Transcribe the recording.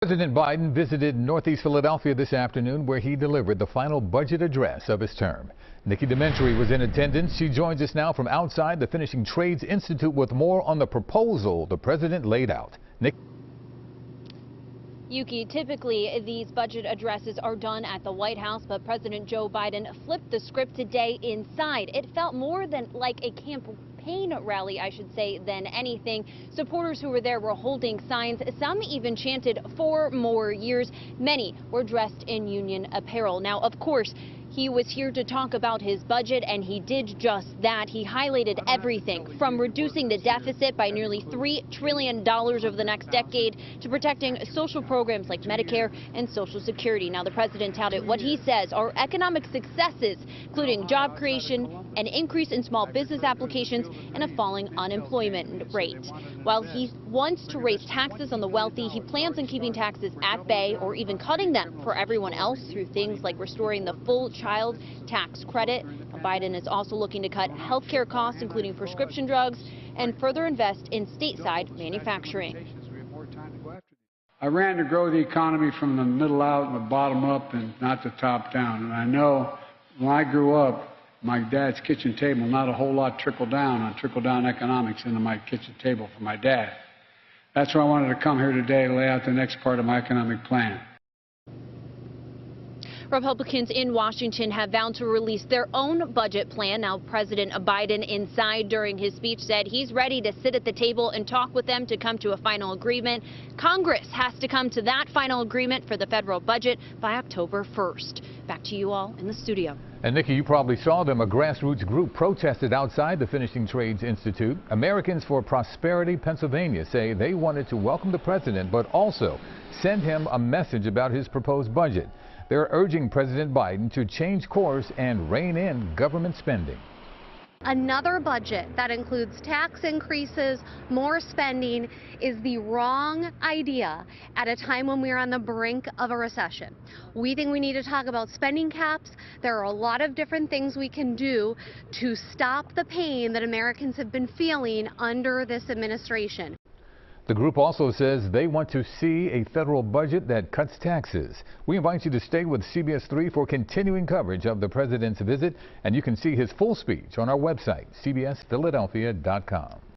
President Biden visited Northeast Philadelphia this afternoon, where he delivered the final budget address of his term. Nikki DeMentri was in attendance. She joins us now from outside the Finishing Trades Institute with more on the proposal the president laid out. Nikki. Yuki, typically these budget addresses are done at the White House, but President Joe Biden flipped the script today inside. It felt more than like a campaign rally, I should say, than anything. Supporters who were there were holding signs. Some even chanted 4 more years. Many were dressed in union apparel. Now, of course, he was here to talk about his budget, and he did just that. He highlighted everything from reducing the deficit by nearly $3 trillion over the next decade to protecting social programs like Medicare and Social Security. Now, the president touted what he says are economic successes, including job creation, an increase in small business applications, and a falling unemployment rate. While he wants to raise taxes on the wealthy, he plans on keeping taxes at bay or even cutting them for everyone else through things like restoring the full child tax credit. Biden is also looking to cut health care costs, including prescription drugs, and further invest in stateside manufacturing. I ran to grow the economy from the middle out and the bottom up and not the top down. And I know when I grew up, my dad's kitchen table, not a whole lot trickled down economics into my kitchen table for my dad. That's why I wanted to come here today to lay out the next part of my economic plan. Republicans in Washington have vowed to release their own budget plan. Now, President Biden inside during his speech said he's ready to sit at the table and talk with them to come to a final agreement. Congress has to come to that final agreement for the federal budget by October 1st. Back to you all in the studio. And Nikki, you probably saw them. A grassroots group protested outside the Finishing Trades Institute. Americans for Prosperity Pennsylvania say they wanted to welcome the president, but also send him a message about his proposed budget. They're urging President Biden to change course and rein in government spending. Another budget that includes tax increases, more spending, is the wrong idea at a time when we are on the brink of a recession. We think we need to talk about spending caps. There are a lot of different things we can do to stop the pain that Americans have been feeling under this administration. The group also says they want to see a federal budget that cuts taxes. We invite you to stay with CBS 3 for continuing coverage of the president's visit, and you can see his full speech on our website, cbsphiladelphia.com.